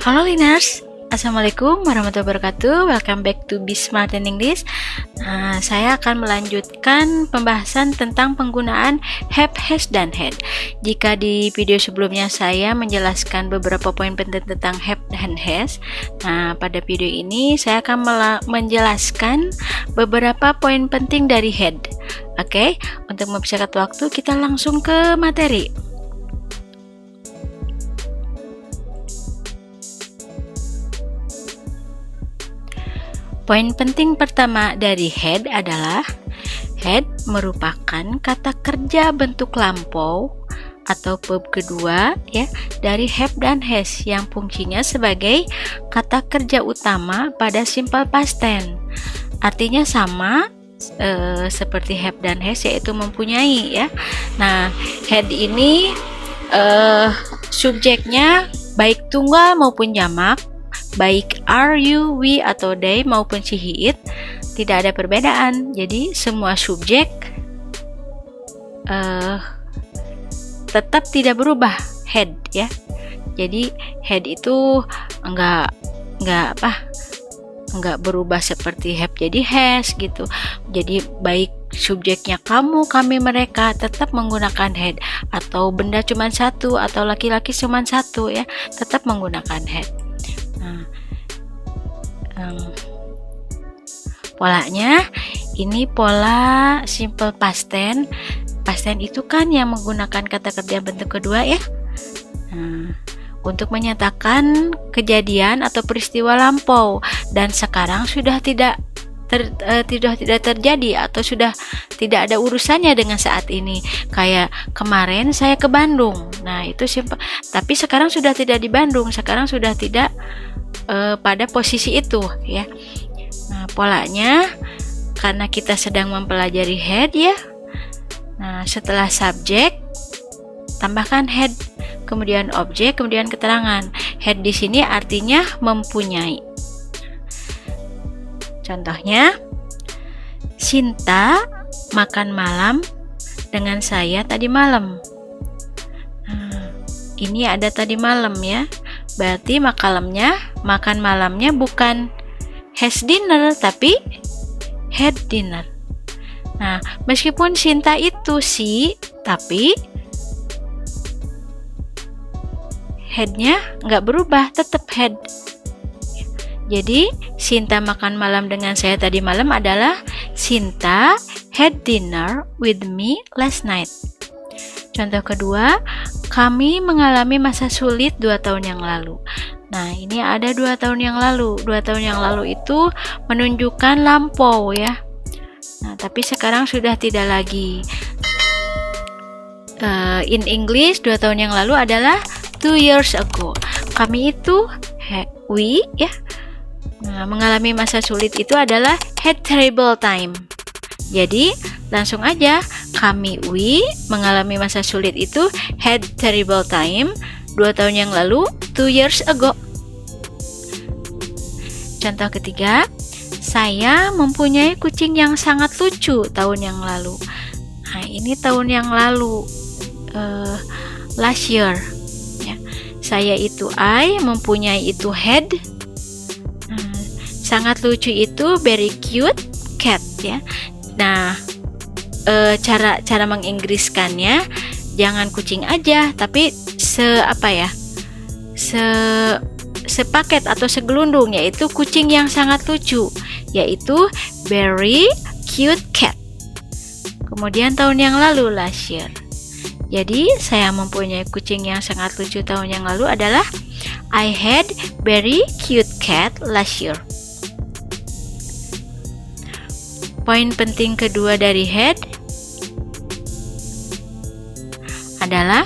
Halo learners, Assalamualaikum warahmatullahi wabarakatuh. Welcome back to Be Smart in English. Saya akan melanjutkan pembahasan tentang penggunaan have, has, dan had. Jika di video sebelumnya saya menjelaskan beberapa poin penting tentang have dan has, pada video ini saya akan menjelaskan beberapa poin penting dari had. Oke, untuk mempersingkat waktu kita langsung ke materi. Poin penting pertama dari had adalah had merupakan kata kerja bentuk lampau atau verb kedua ya dari have dan has yang fungsinya sebagai kata kerja utama pada simple past tense. Artinya sama seperti have dan has, yaitu mempunyai ya. Nah, had ini subjeknya baik tunggal maupun jamak, baik are, you, we, atau they maupun she, he, it, tidak ada perbedaan. Jadi semua subjek tetap tidak berubah had ya. Jadi had itu enggak berubah seperti have jadi has gitu. Jadi baik subjeknya kamu, kami, mereka tetap menggunakan had, atau benda cuma satu atau laki-laki cuma satu ya, tetap menggunakan had. Polanya ini pola simple past tense. Past tense itu kan yang menggunakan kata kerja bentuk kedua ya. Untuk menyatakan kejadian atau peristiwa lampau dan sekarang sudah tidak terjadi atau sudah tidak ada urusannya dengan saat ini. Kayak kemarin saya ke Bandung. Nah, itu simple. Tapi sekarang sudah tidak di Bandung, sekarang sudah tidak pada posisi itu ya. Nah, polanya karena kita sedang mempelajari had ya. Nah, setelah subjek tambahkan had, kemudian objek, kemudian keterangan. Had di sini artinya mempunyai. Contohnya, Sinta makan malam dengan saya tadi malam. Nah, ini ada tadi malam ya. Berarti makan malamnya bukan has dinner tapi had dinner. Nah, meskipun Sinta itu si, tapi had-nya nggak berubah, tetap had. Jadi, Sinta makan malam dengan saya tadi malam adalah Sinta had dinner with me last night. Contoh kedua, kami mengalami masa sulit 2 tahun yang lalu. Nah, ini ada 2 tahun yang lalu. 2 tahun yang lalu itu menunjukkan lampau ya. Nah, tapi sekarang sudah tidak lagi. In English, 2 tahun yang lalu adalah 2 years ago. Kami itu we ya. Nah, mengalami masa sulit itu adalah had terrible time. Jadi, langsung aja kami we mengalami masa sulit itu had terrible time 2 tahun yang lalu, 2 years ago. Contoh ketiga, saya mempunyai kucing yang sangat lucu tahun yang lalu. Nah, ini tahun yang lalu, last year ya. Saya itu I, mempunyai itu had. Sangat lucu itu very cute cat ya. Nah, cara menginggriskannya jangan kucing aja, tapi sepaket atau segelundung, yaitu kucing yang sangat lucu, yaitu very cute cat. Kemudian tahun yang lalu last year. Jadi saya mempunyai kucing yang sangat lucu tahun yang lalu adalah I had very cute cat last year. Poin penting kedua dari had adalah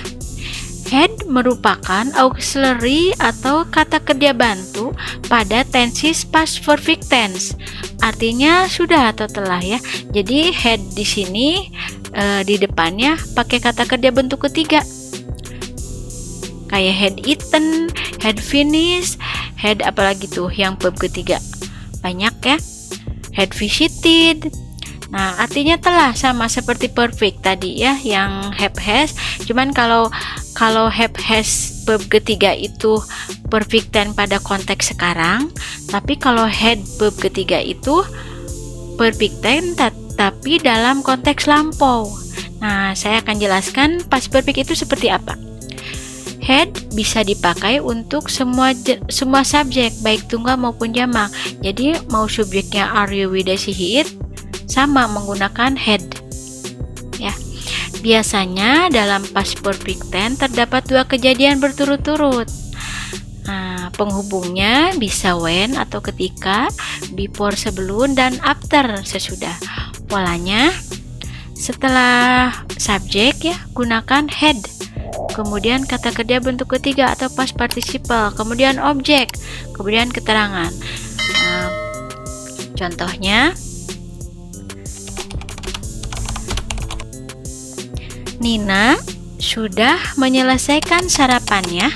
had merupakan auxiliary atau kata kerja bantu pada tenses past perfect tense. Artinya sudah atau telah ya. Jadi had di sini di depannya pakai kata kerja bentuk ketiga. Kayak had eaten, had finished, had apalagi tuh yang verb ketiga. Banyak ya. Had visited. Nah, artinya telah sama seperti perfect tadi ya, yang have has. Cuman kalau have has verb ketiga itu perfect tense pada konteks sekarang, tapi kalau had verb ketiga itu perfect tense tapi dalam konteks lampau. Nah, saya akan jelaskan past perfect itu seperti apa. Had bisa dipakai untuk semua subjek, baik tunggal maupun jamak. Jadi mau subjeknya are, you, we, they, she, he, it, sama menggunakan had. Ya. Biasanya dalam past perfect tense terdapat dua kejadian berturut-turut. Nah, penghubungnya bisa when atau ketika, before sebelum, dan after sesudah. Polanya setelah subjek ya gunakan had. Kemudian kata kerja bentuk ketiga atau past participle, kemudian objek, kemudian keterangan. Nah, contohnya, Nina sudah menyelesaikan sarapannya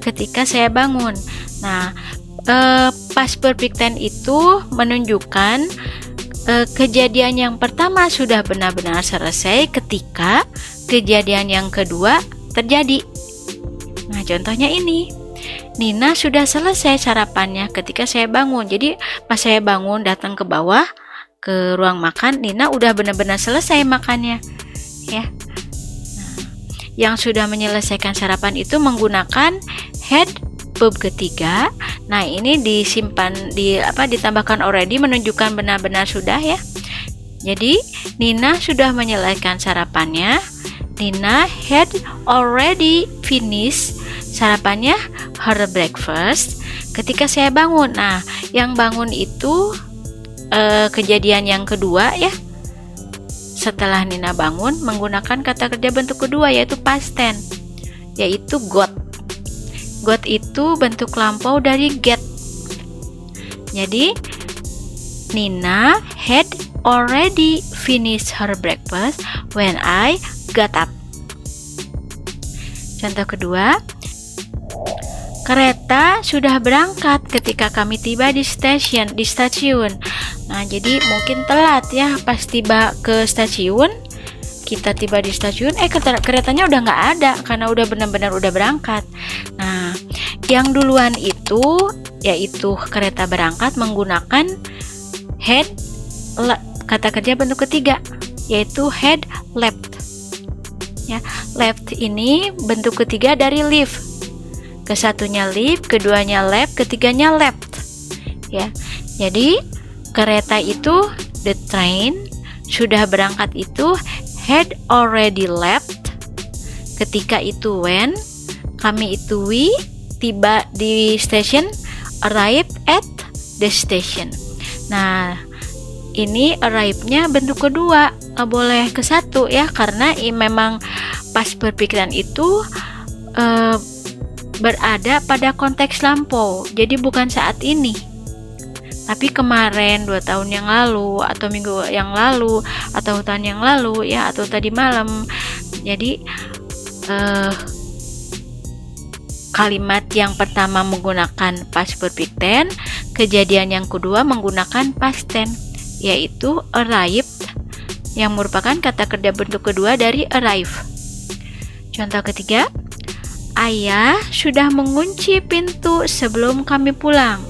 ketika saya bangun. Nah, past perfect tense itu menunjukkan kejadian yang pertama sudah benar-benar selesai ketika kejadian yang kedua terjadi. Nah, contohnya ini. Nina sudah selesai sarapannya ketika saya bangun. Jadi, pas saya bangun datang ke bawah ke ruang makan, Nina udah benar-benar selesai makannya. Ya. Nah, yang sudah menyelesaikan sarapan itu menggunakan had verb ketiga. Nah, ini disimpan ditambahkan already menunjukkan benar-benar sudah ya. Jadi, Nina sudah menyelesaikan sarapannya. Nina had already finished sarapannya, her breakfast, ketika saya bangun. Nah, yang bangun itu kejadian yang kedua ya. Setelah Nina bangun menggunakan kata kerja bentuk kedua yaitu past tense, yaitu got. Got itu bentuk lampau dari get. Jadi, Nina had already finished her breakfast when I got up. Contoh kedua, kereta sudah berangkat ketika kami tiba di stasiun. Nah, jadi mungkin telat ya pas tiba ke stasiun. Kita tiba di stasiun, keretanya udah nggak ada karena udah benar-benar udah berangkat. Nah, yang duluan itu yaitu kereta berangkat menggunakan had kata kerja bentuk ketiga yaitu had left. Ya, left ini bentuk ketiga dari leave. Kesatunya leave, keduanya left, ketiganya left. Ya. Jadi kereta itu the train sudah berangkat itu had already left. Ketika itu when, kami itu we tiba di station, arrive at the station. Nah, ini arrive-nya bentuk kedua, nggak boleh ke satu ya, karena memang past perfect tense itu berada pada konteks lampau, jadi bukan saat ini, tapi kemarin, 2 tahun yang lalu, atau minggu yang lalu, atau tahun yang lalu ya, atau tadi malam. Jadi kalimat yang pertama menggunakan past perfect tense, kejadian yang kedua menggunakan past tense, yaitu arrive, yang merupakan kata kerja bentuk kedua dari arrive. Contoh ketiga, ayah sudah mengunci pintu sebelum kami pulang.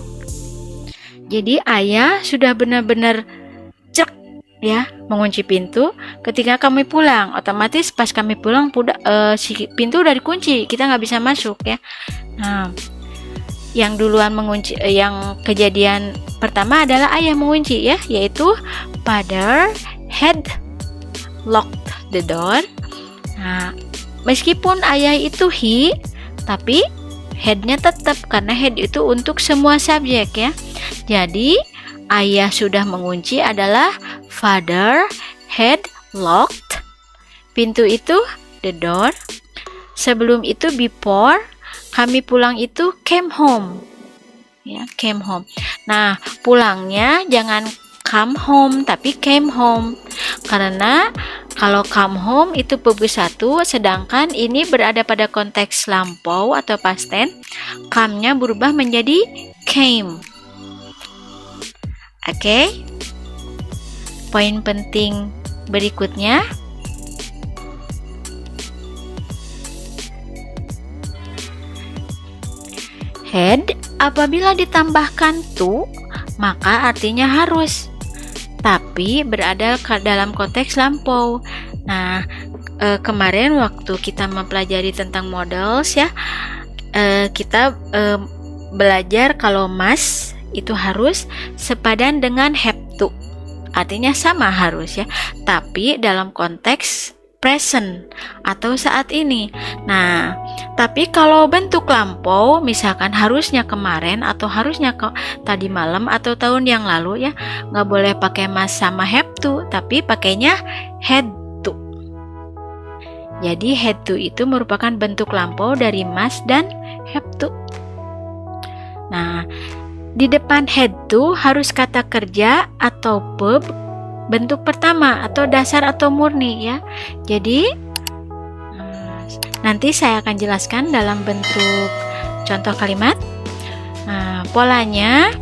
Jadi ayah sudah benar-benar cek ya mengunci pintu ketika kami pulang. Otomatis pas kami pulang si pintu udah dikunci, kita nggak bisa masuk ya. Nah, yang duluan mengunci, yang kejadian pertama adalah ayah mengunci ya, yaitu father had locked the door. Nah, meskipun ayah itu he, tapi head-nya tetap karena head itu untuk semua subjek ya. Jadi ayah sudah mengunci adalah father had locked. Pintu itu the door. Sebelum itu before, kami pulang itu came home. Ya, came home. Nah, pulangnya jangan come home tapi came home. Karena kalau come home itu verb satu, sedangkan ini berada pada konteks lampau atau past tense, come-nya berubah menjadi came. Oke. Poin penting berikutnya, Had apabila ditambahkan to, maka artinya harus, tapi berada dalam konteks lampau. Nah, kemarin waktu kita mempelajari tentang modals ya, kita belajar kalau must itu harus sepadan dengan have to. Artinya sama harus ya, tapi dalam konteks present atau saat ini. Nah, tapi kalau bentuk lampau, misalkan harusnya kemarin atau harusnya tadi malam atau tahun yang lalu ya, nggak boleh pakai must sama have to, tapi pakainya had to. Jadi had to itu merupakan bentuk lampau dari must dan have to. Nah, di depan had to harus kata kerja atau verb bentuk pertama atau dasar atau murni ya. Jadi nanti saya akan jelaskan dalam bentuk contoh kalimat. Nah, polanya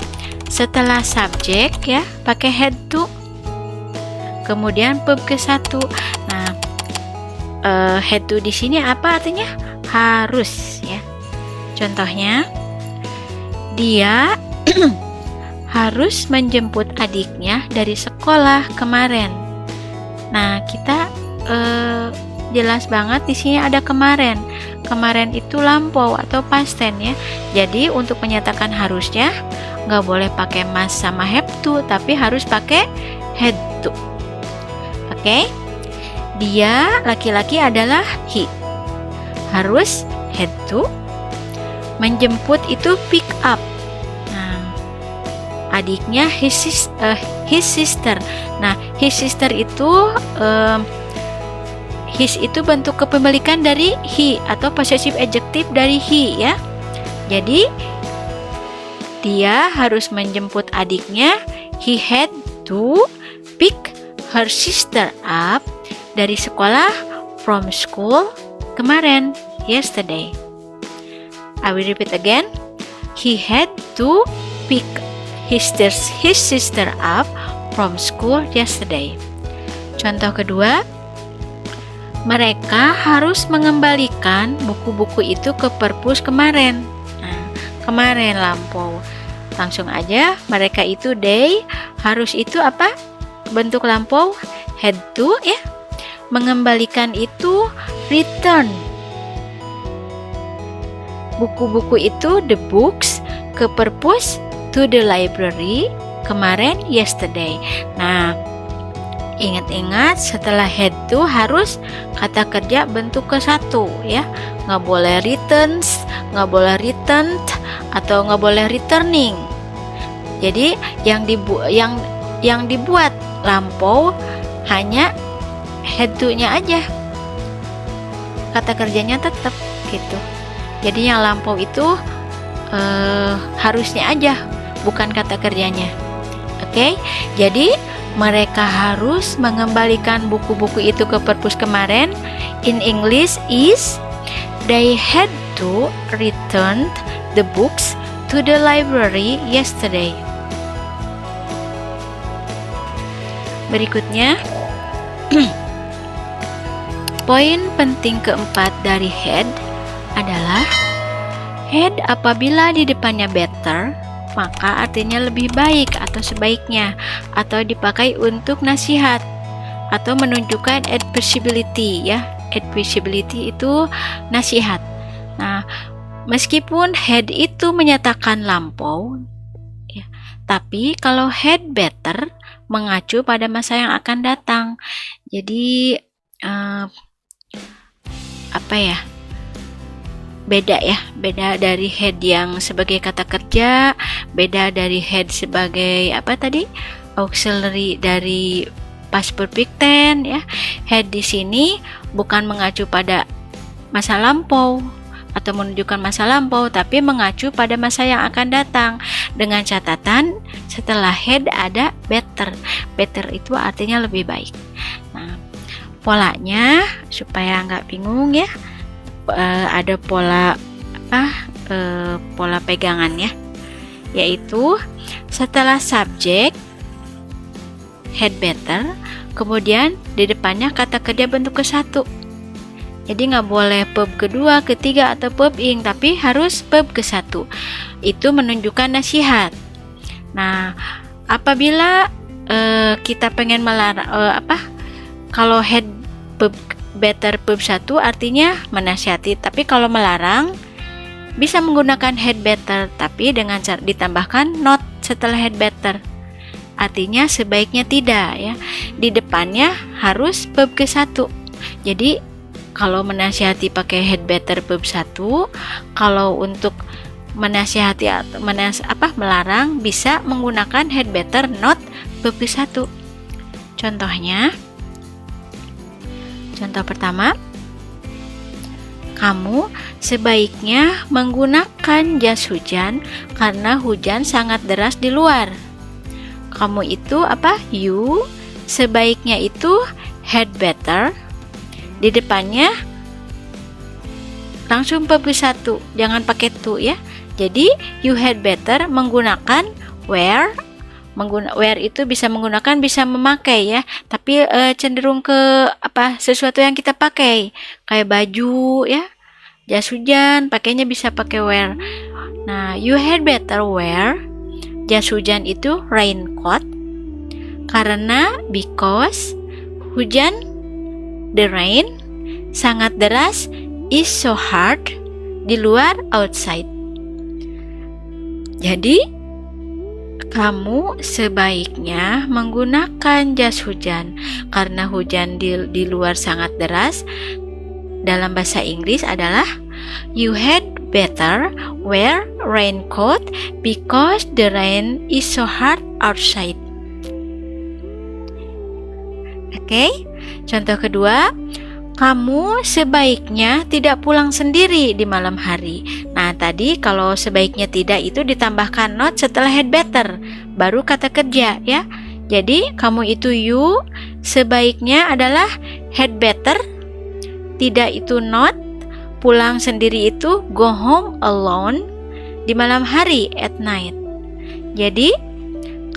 setelah subjek ya pakai had to, kemudian verb ke-1. Nah, had to di sini apa artinya? Harus ya. Contohnya, dia harus menjemput adiknya dari sekolah kemarin. Nah, kita jelas banget di sini ada kemarin. Kemarin itu lampau atau past tense ya. Jadi untuk menyatakan harusnya nggak boleh pakai must sama have to, tapi harus pakai had to. Oke? Dia laki-laki adalah he. Harus had to. Menjemput itu pick up. Adiknya his sister. Nah, his sister itu his itu bentuk kepemilikan dari he atau possessive adjective dari he ya. Jadi dia harus menjemput adiknya. He had to pick her sister up dari sekolah from school kemarin, yesterday. I will repeat again. He had to pick his sister up from school yesterday. Contoh kedua, mereka harus mengembalikan buku-buku itu ke perpus kemarin. Nah, kemarin lampau. Langsung aja, mereka itu they, harus itu apa? Bentuk lampau had to ya. Mengembalikan itu return. Buku-buku itu the books ke perpus to the library kemarin, yesterday. Nah, ingat-ingat setelah had to harus kata kerja bentuk ke-1 ya. Nggak boleh returns, nggak boleh returned, atau nggak boleh returning. Jadi yang dibuat lampau hanya had to-nya aja. Kata kerjanya tetap gitu. Jadi yang lampau itu harusnya aja, bukan kata kerjanya. Oke, jadi mereka harus mengembalikan buku-buku itu ke perpus kemarin. In English is they had to return the books to the library yesterday. Berikutnya, poin penting keempat dari had adalah had apabila di depannya better, maka artinya lebih baik atau sebaiknya, atau dipakai untuk nasihat atau menunjukkan advisability ya. Advisability itu nasihat. Nah, meskipun had itu menyatakan lampau ya, tapi kalau had better mengacu pada masa yang akan datang. Jadi beda dari had yang sebagai kata kerja, beda dari had sebagai auxiliary dari past perfect tense ya. Had di sini bukan mengacu pada masa lampau atau menunjukkan masa lampau, tapi mengacu pada masa yang akan datang, dengan catatan setelah had ada better. Better itu artinya lebih baik. Nah, polanya supaya nggak bingung ya, ada pola pegangan ya, yaitu setelah subjek had better, kemudian di depannya kata kerja bentuk ke-1. Jadi nggak boleh verb kedua, ketiga, atau verb ing, tapi harus verb ke-1. Itu menunjukkan nasihat. Nah, apabila kita pengen melarang kalau had better verb 1 artinya menasihati, tapi kalau melarang bisa menggunakan had better tapi dengan cara ditambahkan not setelah had better. Artinya sebaiknya tidak ya. Di depannya harus verb ke-1. Jadi kalau menasihati pakai had better verb 1, kalau untuk menasihati atau melarang bisa menggunakan had better not verb ke-1. Contohnya, contoh pertama, kamu sebaiknya menggunakan jas hujan karena hujan sangat deras di luar. Kamu itu you sebaiknya itu had better, di depannya langsung verb ke-1, jangan pakai to ya. Jadi you had better menggunakan wear. Wear itu bisa menggunakan, bisa memakai ya, tapi cenderung ke sesuatu yang kita pakai, kayak baju ya, jas hujan pakainya bisa pakai wear. Nah, you had better wear jas hujan itu raincoat karena because hujan, the rain, sangat deras, is so hard, di luar, outside. Jadi kamu sebaiknya menggunakan jas hujan karena hujan di luar sangat deras. Dalam bahasa Inggris adalah you had better wear raincoat because the rain is so hard outside. Oke, contoh kedua, kamu sebaiknya tidak pulang sendiri di malam hari. Nah, tadi kalau sebaiknya tidak itu ditambahkan not setelah had better, baru kata kerja ya. Jadi, kamu itu you, sebaiknya adalah had better, tidak itu not, pulang sendiri itu go home alone di malam hari, at night. Jadi,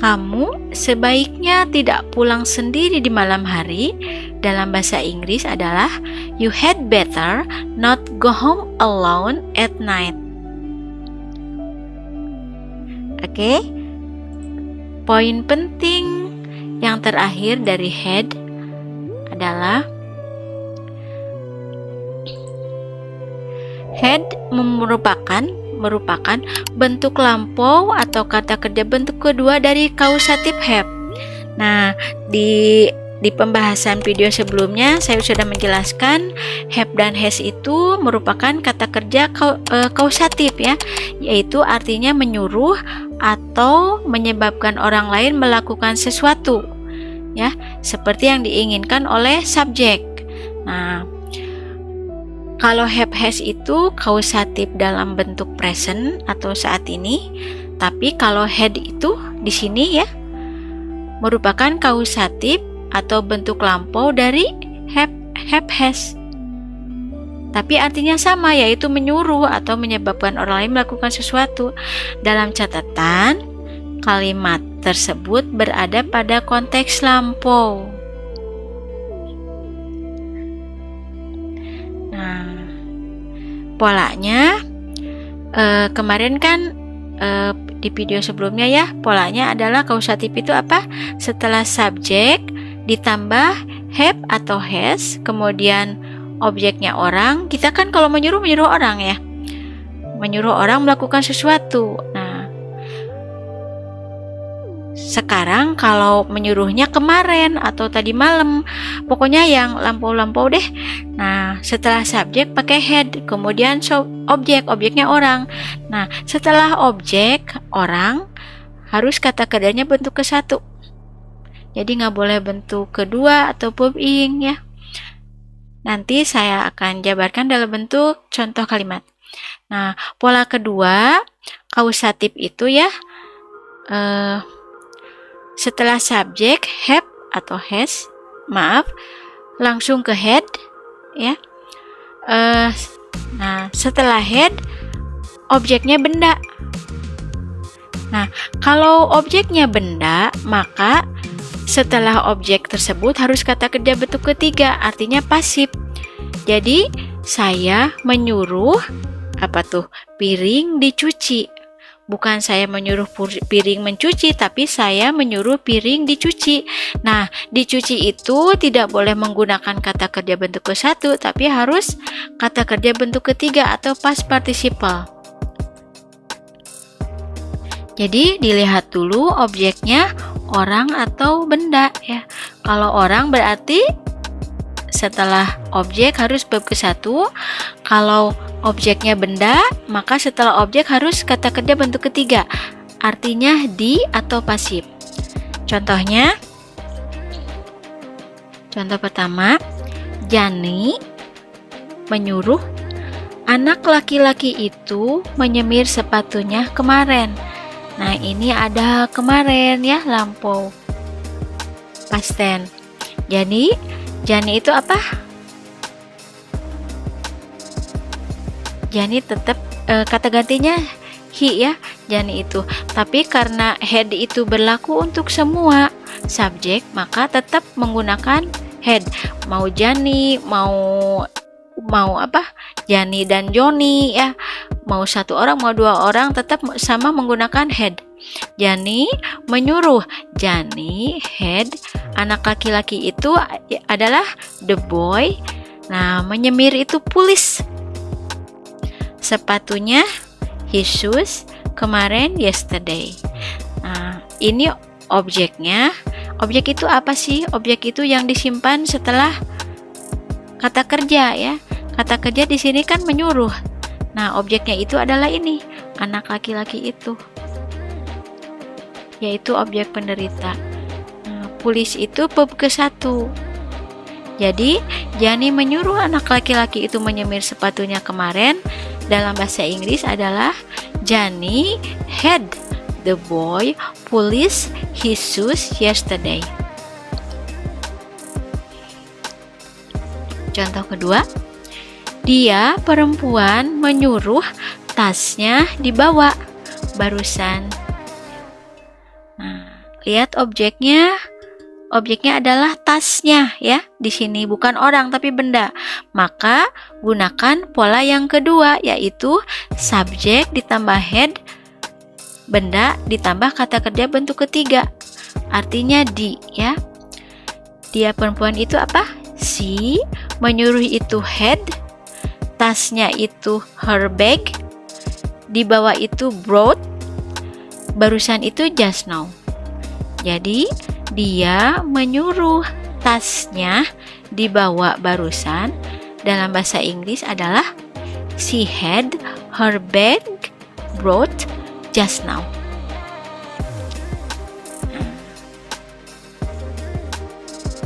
kamu sebaiknya tidak pulang sendiri di malam hari. Dalam bahasa Inggris adalah you had better not go home alone at night. Oke. Poin penting yang terakhir dari had adalah had merupakan bentuk lampau atau kata kerja bentuk kedua dari kausatif have. Nah, di pembahasan video sebelumnya saya sudah menjelaskan have dan has itu merupakan kata kerja kausatif ya, yaitu artinya menyuruh atau menyebabkan orang lain melakukan sesuatu ya, seperti yang diinginkan oleh subjek. Nah, kalau have has itu kausatif dalam bentuk present atau saat ini, tapi kalau had itu di sini ya merupakan kausatif atau bentuk lampau dari have has. Tapi artinya sama, yaitu menyuruh atau menyebabkan orang lain melakukan sesuatu. Dalam catatan, kalimat tersebut berada pada konteks lampau. Polanya kemarin kan di video sebelumnya ya, polanya adalah kausatif itu apa? Setelah subjek ditambah have atau has, kemudian objeknya orang. Kita kan kalau menyuruh orang ya, menyuruh orang melakukan sesuatu. Nah, sekarang kalau menyuruhnya kemarin atau tadi malam, pokoknya yang lampau-lampau deh. Nah, setelah subjek pakai had, kemudian objeknya orang. Nah, setelah objek orang harus kata kerjanya bentuk ke-1. Jadi nggak boleh bentuk kedua atau verb ing ya. Nanti saya akan jabarkan dalam bentuk contoh kalimat. Nah, pola kedua kausatif itu ya, setelah subjek have atau has, langsung ke had ya. Nah, setelah had objeknya benda. Nah, kalau objeknya benda, maka setelah objek tersebut harus kata kerja bentuk ketiga, artinya pasif. Jadi saya menyuruh piring dicuci. Bukan saya menyuruh piring mencuci, tapi saya menyuruh piring dicuci. Nah, dicuci itu tidak boleh menggunakan kata kerja bentuk ke-1, tapi harus kata kerja bentuk ke-3 atau past participle. Jadi dilihat dulu objeknya orang atau benda ya. Kalau orang berarti setelah objek harus verb ke-1. Kalau objeknya benda, maka setelah objek harus kata kerja bentuk ke-3. Artinya di atau pasif. Contohnya, contoh pertama, Jani menyuruh anak laki-laki itu menyemir sepatunya kemarin. Nah, ini ada kemarin ya, lampau. Past tense. Jadi, Jani itu apa? Jani tetap kata gantinya he ya, Jani itu. Tapi karena had itu berlaku untuk semua subjek, maka tetap menggunakan had. Mau Jani, mau Jani dan Joni ya. Mau satu orang, mau dua orang, tetap sama menggunakan had. Jani menyuruh. Jani had, anak laki-laki itu adalah the boy. Nah, menyemir itu pulis. Sepatunya his shoes kemarin, yesterday. Nah, ini objeknya. Objek itu apa sih? Objek itu yang disimpan setelah kata kerja ya. Kata kerja di sini kan menyuruh. Nah, objeknya itu adalah ini, anak laki-laki itu, yaitu objek penderita. Nah, pulis itu verb ke-1. Jadi, Jani menyuruh anak laki-laki itu menyemir sepatunya kemarin. Dalam bahasa Inggris adalah Jani had the boy polish his shoes yesterday. Contoh kedua, dia perempuan menyuruh tasnya dibawa barusan. Nah, lihat objeknya. Objeknya adalah tasnya ya. Di sini bukan orang tapi benda. Maka gunakan pola yang kedua, yaitu subjek ditambah had, benda ditambah kata kerja bentuk ke-3. Artinya di ya. Dia perempuan itu apa? She, menyuruh itu had, tasnya itu her bag, dibawa itu brought, barusan itu just now. Jadi dia menyuruh tasnya dibawa barusan. Dalam bahasa Inggris adalah she had her bag brought just now.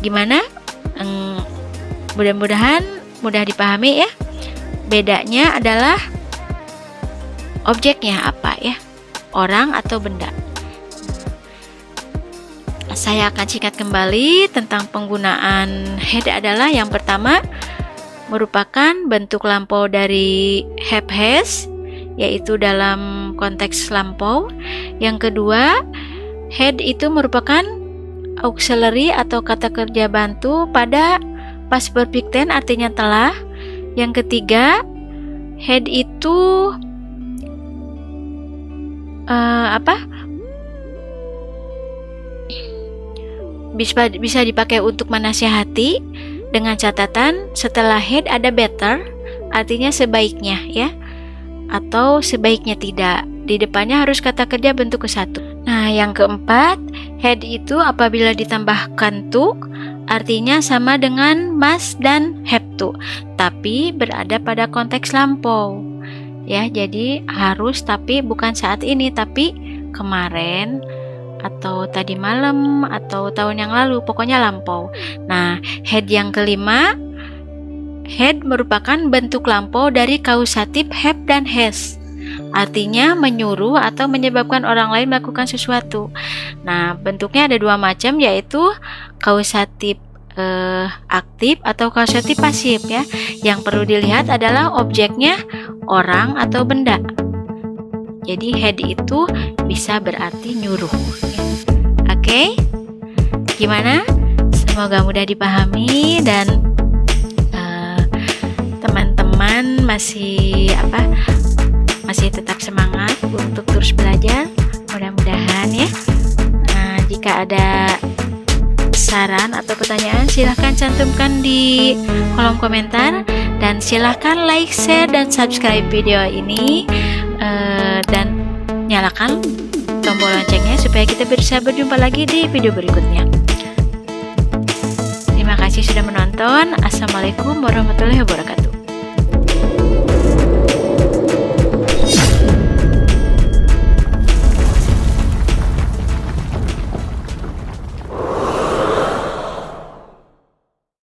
Gimana? Mudah-mudahan mudah dipahami ya. Bedanya adalah objeknya apa ya? Orang atau benda. Saya akan singkat kembali tentang penggunaan had adalah yang pertama merupakan bentuk lampau dari have has, yaitu dalam konteks lampau. Yang kedua, had itu merupakan auxiliary atau kata kerja bantu pada past perfect tense, artinya telah. Yang ketiga, had itu bisa dipakai untuk menasihati dengan catatan setelah had ada better, artinya sebaiknya ya, atau sebaiknya tidak. Di depannya harus kata kerja bentuk ke-1. Nah, yang keempat, had itu apabila ditambahkan to, artinya sama dengan must dan have to, tapi berada pada konteks lampau. Ya, jadi harus tapi bukan saat ini, tapi kemarin atau tadi malam atau tahun yang lalu, pokoknya lampau. Nah, had yang kelima, had merupakan bentuk lampau dari kausatif have dan has, artinya menyuruh atau menyebabkan orang lain melakukan sesuatu. Nah, bentuknya ada dua macam, yaitu kausatif aktif atau kausatif pasif ya. Yang perlu dilihat adalah objeknya orang atau benda. Jadi had itu bisa berarti nyuruh. Oke? Gimana? Semoga mudah dipahami dan masih masih tetap semangat untuk terus belajar, mudah-mudahan ya. Nah, jika ada saran atau pertanyaan silahkan cantumkan di kolom komentar, dan silahkan like, share, dan subscribe video ini, dan nyalakan tombol loncengnya supaya kita bisa berjumpa lagi di video berikutnya. Terima kasih sudah menonton. Assalamualaikum warahmatullahi wabarakatuh.